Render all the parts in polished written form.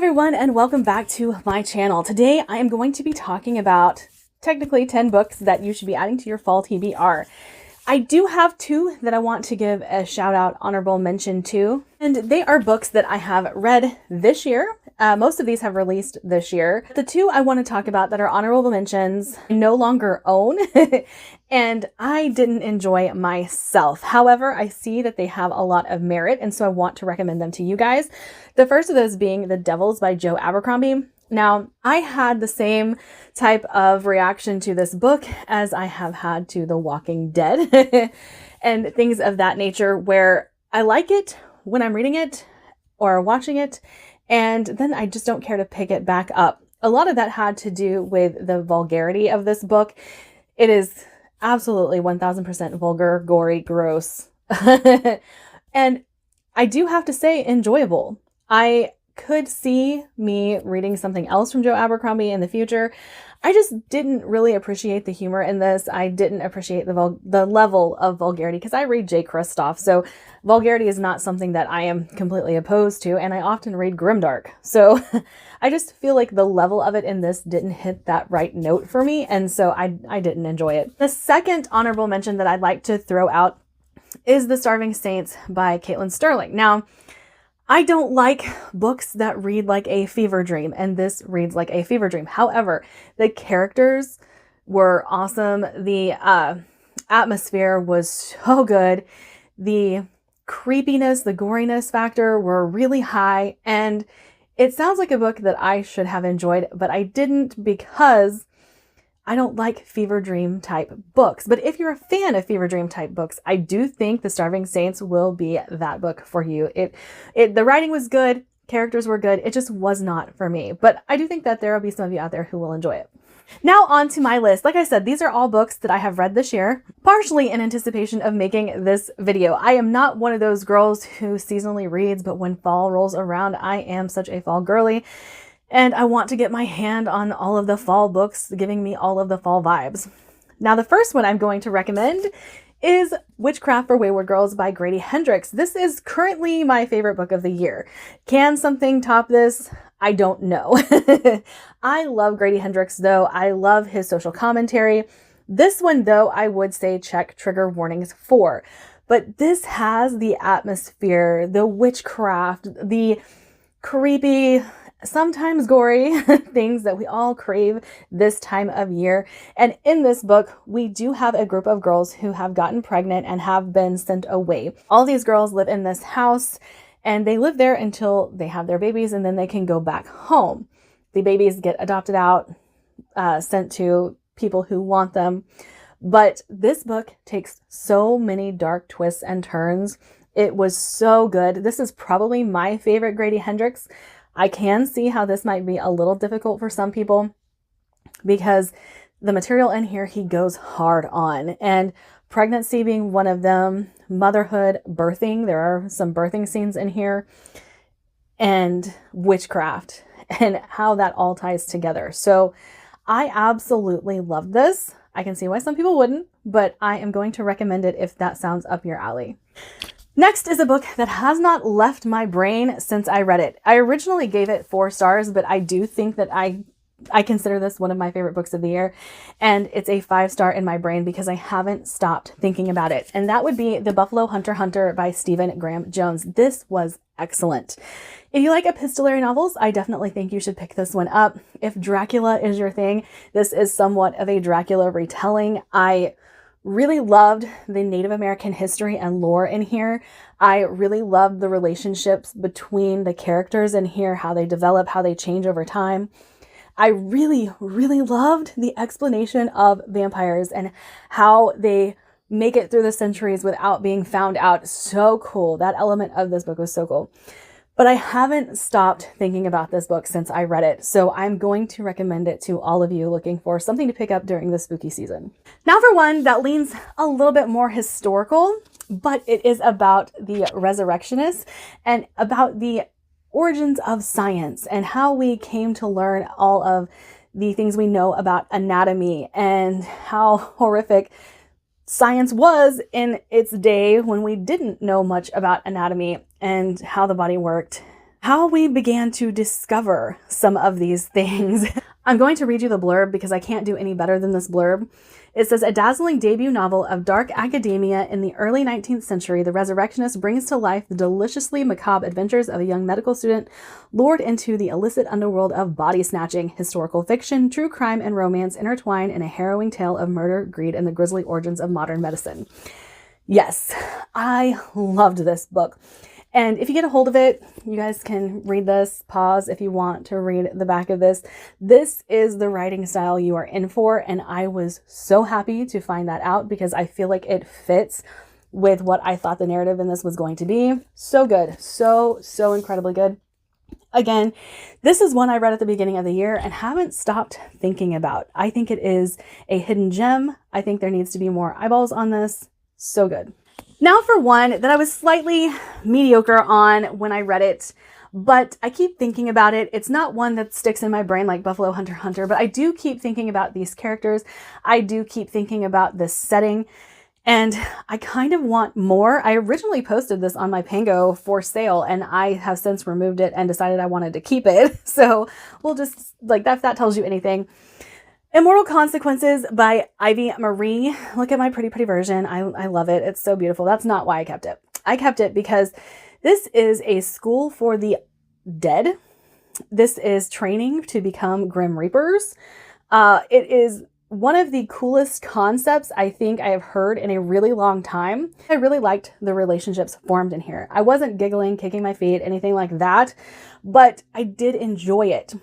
everyone, and welcome back to my channel. Today I am going to be talking about technically 10 books that you should be adding to your fall TBR. I do have two that I want to give a shout out, honorable mention to, and they are books that I have read this year. Most of these have released this year. The two I want to talk about that are honorable mentions, I no longer own, and I didn't enjoy myself. However, I see that they have a lot of merit, and so I want to recommend them to you guys. The first of those being The Devils by Joe Abercrombie. Now, I had the same type of reaction to this book as I have had to The Walking Dead and things of that nature, where I like it when I'm reading it or watching it, and then I just don't care to pick it back up. A lot of that had to do with the vulgarity of this book. It is absolutely 1000% vulgar, gory, gross, and I do have to say enjoyable. I could see me reading something else from Joe Abercrombie in the future. I just didn't really appreciate the humor in this. I didn't appreciate the level of vulgarity because I read Jay Kristoff, so vulgarity is not something that I am completely opposed to, and I often read grimdark. So I just feel like the level of it in this didn't hit that right note for me, and so I didn't enjoy it. The second honorable mention that I'd like to throw out is The Starving Saints by Caitlin Sterling. Now, I don't like books that read like a fever dream, and this reads like a fever dream. However, the characters were awesome. The atmosphere was so good. The creepiness, the goriness factor were really high, and it sounds like a book that I should have enjoyed, but I didn't because I don't like fever dream type books. But if you're a fan of fever dream type books, I do think The Starving Saints will be that book for you. The writing was good, characters were good, it just was not for me. But I do think that there will be some of you out there who will enjoy it. Now on to my list. Like I said, these are all books that I have read this year, partially in anticipation of making this video. I am not one of those girls who seasonally reads, but when fall rolls around, I am such a fall girly. And I want to get my hand on all of the fall books, giving me all of the fall vibes. Now, the first one I'm going to recommend is Witchcraft for Wayward Girls by Grady Hendrix. This is currently my favorite book of the year. Can something top this? I don't know. I love Grady Hendrix, though. I love his social commentary. This one, though, I would say check trigger warnings for. But this has the atmosphere, the witchcraft, the creepy, sometimes gory things that we all crave this time of year. And in this book, we do have a group of girls who have gotten pregnant and have been sent away. All these girls live in this house, and they live there until they have their babies, and then they can go back home. The babies get adopted out, sent to people who want them. But this book takes so many dark twists and turns. It was so good. This is probably my favorite Grady Hendrix. I can see how this might be a little difficult for some people because the material in here he goes hard on, and pregnancy being one of them, motherhood, birthing, there are some birthing scenes in here, and witchcraft and how that all ties together. So I absolutely love this. I can see why some people wouldn't, but I am going to recommend it if that sounds up your alley. Next is a book that has not left my brain since I read it. I originally gave it 4 stars, but I do think that I consider this one of my favorite books of the year, and it's a 5-star in my brain because I haven't stopped thinking about it. And that would be The Buffalo Hunter Hunter by Stephen Graham Jones. This was excellent. If you like epistolary novels, I definitely think you should pick this one up. If Dracula is your thing, this is somewhat of a Dracula retelling. I really loved the Native American history and lore in here. I really loved the relationships between the characters in here, how they develop, how they change over time. I really, really loved the explanation of vampires and how they make it through the centuries without being found out. So cool. That element of this book was so cool. But I haven't stopped thinking about this book since I read it, so I'm going to recommend it to all of you looking for something to pick up during the spooky season. Now for one that leans a little bit more historical, but it is about the resurrectionists and about the origins of science and how we came to learn all of the things we know about anatomy and how horrific science was in its day when we didn't know much about anatomy and how the body worked how we began to discover some of these things. I'm going to read you the blurb because I can't do any better than this blurb. It says, a dazzling debut novel of dark academia in the early 19th century, The Resurrectionist brings to life the deliciously macabre adventures of a young medical student lured into the illicit underworld of body snatching. Historical fiction, true crime, and romance intertwine in a harrowing tale of murder, greed, and the grisly origins of modern medicine. Yes, I loved this book. And if you get a hold of it, you guys can read this, pause if you want to read the back of this. This is the writing style you are in for, and I was so happy to find that out because I feel like it fits with what I thought the narrative in this was going to be. So good. So incredibly good. Again, this is one I read at the beginning of the year and haven't stopped thinking about. I think it is a hidden gem. I think there needs to be more eyeballs on this. So good. Now for one that I was slightly mediocre on when I read it, but I keep thinking about it. It's not one that sticks in my brain like Buffalo Hunter Hunter, but I do keep thinking about these characters. I do keep thinking about this setting, and I kind of want more. I originally posted this on my Pango for sale, and I have since removed it and decided I wanted to keep it. So we'll just, like, that, if that tells you anything. Immortal Consequences by Ivy Marie. Look at my pretty version. I love it. It's so beautiful. That's not why I kept it. I kept it because this is a school for the dead. This is training to become Grim Reapers. It is one of the coolest concepts I think I have heard in a really long time. I really liked the relationships formed in here. I wasn't giggling, kicking my feet, anything like that, but I did enjoy it.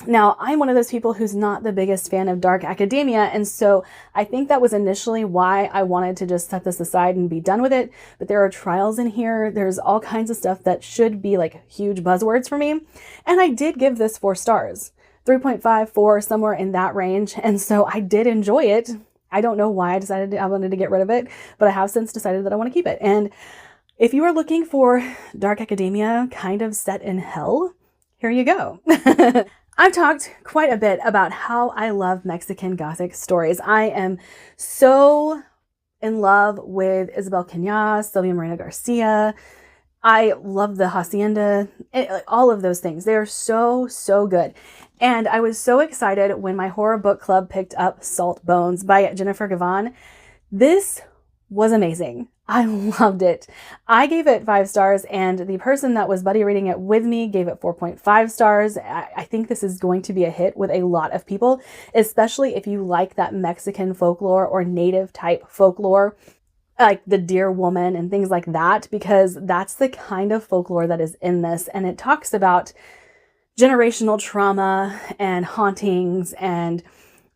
Now, I'm one of those people who's not the biggest fan of dark academia, and so I think that was initially why I wanted to just set this aside and be done with it. But there are trials in here. There's all kinds of stuff that should be like huge buzzwords for me. And I did give this 4 stars, 3.5, 4, somewhere in that range. And so I did enjoy it. I don't know why I decided I wanted to get rid of it, but I have since decided that I want to keep it. And if you are looking for dark academia kind of set in hell, here you go. I've talked quite a bit about how I love Mexican Gothic stories. I am so in love with Isabel Cañas, Sylvia Moreno Garcia. I love the Hacienda, all of those things. They are so good. And I was so excited when my horror book club picked up Salt Bones by Jennifer Gavan. This was amazing. I loved it. I gave it 5 stars, and the person that was buddy reading it with me gave it 4.5 stars. I think this is going to be a hit with a lot of people, especially if you like that Mexican folklore or native type folklore, like the Deer Woman and things like that, because that's the kind of folklore that is in this. And it talks about generational trauma and hauntings and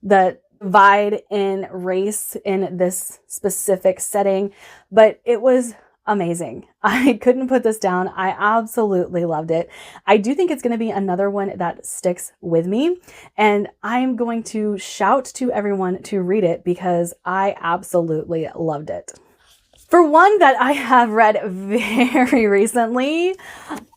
the divide in race in this specific setting, but it was amazing. I couldn't put this down. I absolutely loved it. I do think it's going to be another one that sticks with me, and I'm going to shout to everyone to read it because I absolutely loved it. For one that I have read very recently,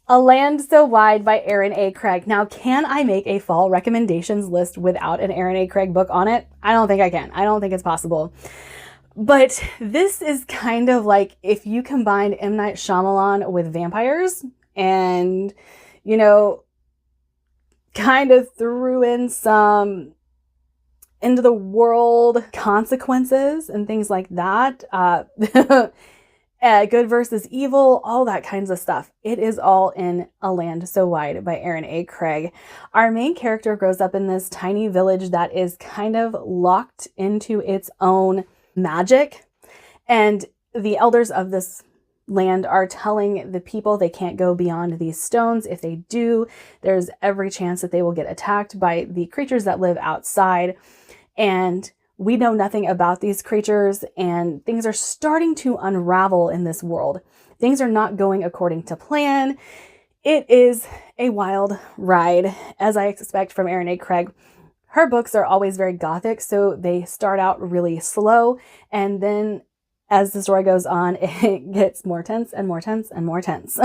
A Land So Wide by Aaron A. Craig. Now, can I make a fall recommendations list without an Aaron A. Craig book on it? I don't think I can. I don't think it's possible. But this is kind of like if you combined M. Night Shyamalan with vampires and, you know, kind of threw in some into the world consequences and things like that. Good versus evil, all that kinds of stuff. It is all in A Land So Wide by Aaron A. Craig. Our main character grows up in this tiny village that is kind of locked into its own magic. And the elders of this land are telling the people they can't go beyond these stones. If they do, there's every chance that they will get attacked by the creatures that live outside. And we know nothing about these creatures, and things are starting to unravel in this world. Things are not going according to plan. It is a wild ride, as I expect from Aaron A. Craig. Her books are always very gothic, so they start out really slow, and then as the story goes on, it gets more tense and more tense and more tense.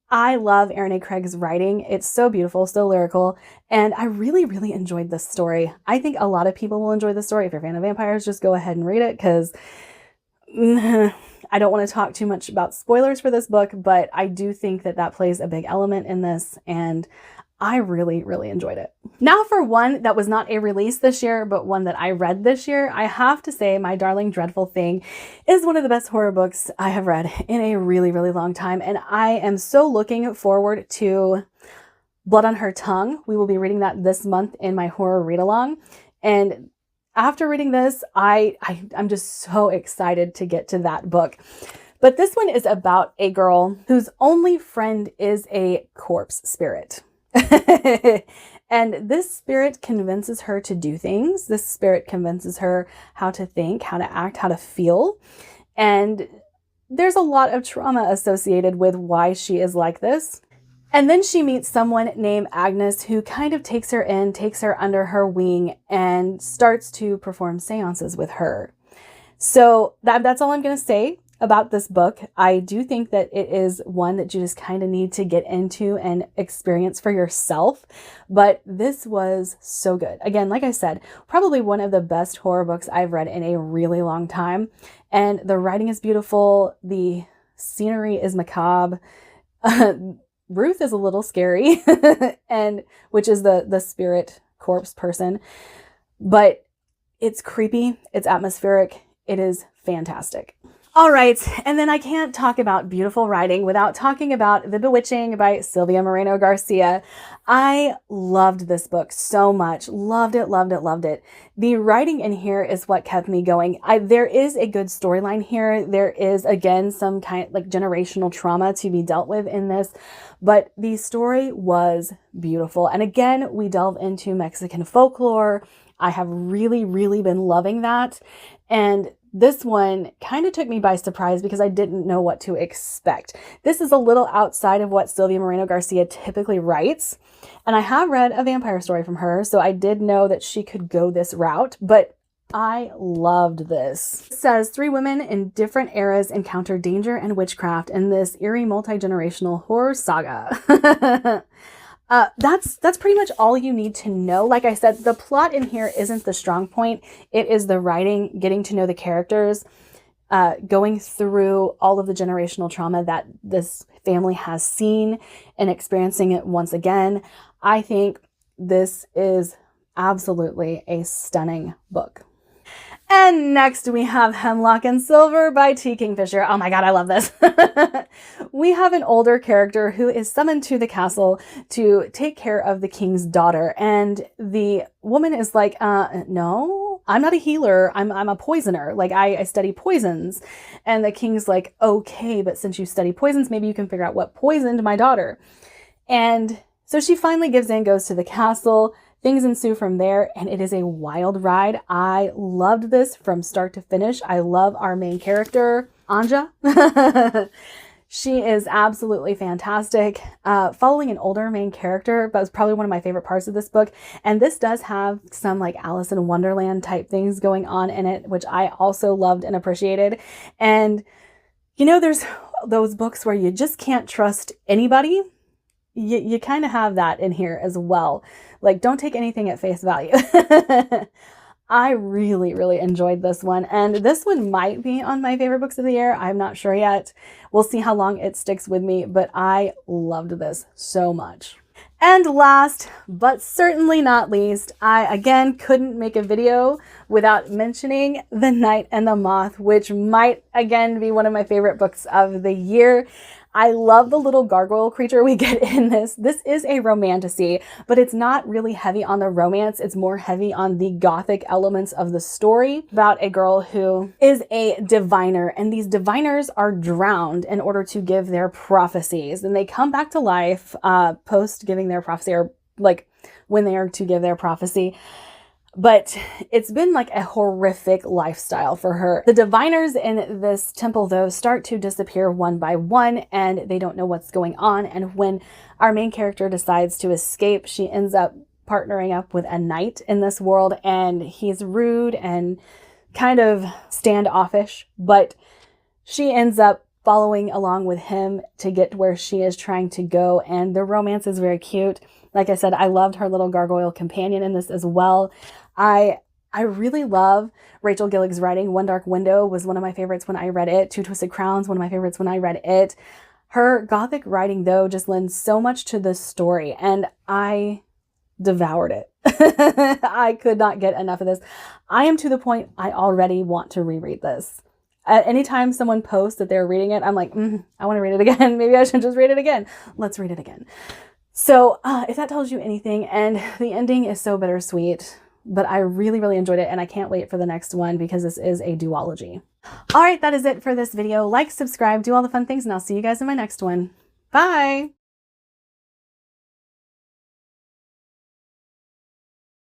I love Aaron A. Craig's writing. It's so beautiful, so lyrical, and I really enjoyed this story. I think a lot of people will enjoy this story. If you're a fan of vampires, just go ahead and read it because I don't want to talk too much about spoilers for this book, but I do think that that plays a big element in this, and I really, really enjoyed it. Now for one that was not a release this year, but one that I read this year, I have to say My Darling Dreadful Thing is one of the best horror books I have read in a really, really long time. And I am so looking forward to Blood on Her Tongue. We will be reading that this month in my horror read-along. And after reading this, I'm just so excited to get to that book. But this one is about a girl whose only friend is a corpse spirit. And this spirit convinces her to do things. This spirit convinces her how to think, how to act, how to feel. And there's a lot of trauma associated with why she is like this. And then she meets someone named Agnes who kind of takes her in, takes her under her wing, and starts to perform seances with her. So that's all I'm going to say about this book. I do think that it is one that you just kind of need to get into and experience for yourself. But this was so good. Again, like I said, probably one of the best horror books I've read in a really long time. And the writing is beautiful. The scenery is macabre. Ruth is a little scary, and which is the spirit corpse person, but it's creepy. It's atmospheric. It is fantastic. All right, and then I can't talk about beautiful writing without talking about The Bewitching by Silvia Moreno Garcia. I loved this book so much. Loved it, loved it, loved it. The writing in here is what kept me going. There is a good storyline here. There is, again, some kind like generational trauma to be dealt with in this, but the story was beautiful. And again, we delve into Mexican folklore. I have really, really been loving that. And this one kind of took me by surprise because I didn't know what to expect. This is a little outside of what Silvia Moreno Garcia typically writes. And I have read a vampire story from her, so I did know that she could go this route, but I loved this. It says 3 women in different eras encounter danger and witchcraft in this eerie multi-generational horror saga. That's pretty much all you need to know. Like I said, the plot in here isn't the strong point. It is the writing, getting to know the characters, going through all of the generational trauma that this family has seen and experiencing it once again. I think this is absolutely a stunning book. And next we have Hemlock and Silver by T. Kingfisher. Oh my God, I love this. We have an older character who is summoned to the castle to take care of the king's daughter. And the woman is like, no, I'm not a healer. I'm a poisoner. Like I study poisons. And the king's like, okay, but since you study poisons, maybe you can figure out what poisoned my daughter. And so she finally gives in, goes to the castle. Things ensue from there, and it is a wild ride. I loved this from start to finish. I love our main character, Anja. She is absolutely fantastic. Following an older main character, that was probably one of my favorite parts of this book. And this does have some like Alice in Wonderland type things going on in it, which I also loved and appreciated. And, you know, there's those books where you just can't trust anybody. You kind of have that in here as well. Like, don't take anything at face value. I really, really enjoyed this one. And this one might be on my favorite books of the year. I'm not sure yet. We'll see how long it sticks with me, but I loved this so much. And last, but certainly not least, I again couldn't make a video without mentioning The Night and the Moth, which might again be one of my favorite books of the year. I love the little gargoyle creature we get in this. This is a romantasy, but it's not really heavy on the romance. It's more heavy on the gothic elements of the story about a girl who is a diviner, and these diviners are drowned in order to give their prophecies, and they come back to life post giving their prophecy, or like when they are to give their prophecy. But it's been like a horrific lifestyle for her. The diviners in this temple, though, start to disappear one by one, and they don't know what's going on. And when our main character decides to escape, she ends up partnering up with a knight in this world, and he's rude and kind of standoffish, but she ends up following along with him to get where she is trying to go, and the romance is very cute. Like I said, I loved her little gargoyle companion in this as well. I I really love Rachel Gillig's writing. One Dark Window was one of my favorites when I read it. Two Twisted Crowns, one of my favorites when I read it. Her Gothic writing, though, just lends so much to the story, and I devoured it. I could not get enough of this. I am to the point I already want to reread this. Anytime someone posts that they're reading it, I'm like, I want to read it again. Maybe I should just read it again. Let's read it again. So if that tells you anything, and the ending is so bittersweet, but I really, really enjoyed it, and I can't wait for the next one because this is a duology. All right, that is it for this video. Like, subscribe, do all the fun things, and I'll see you guys in my next one. Bye!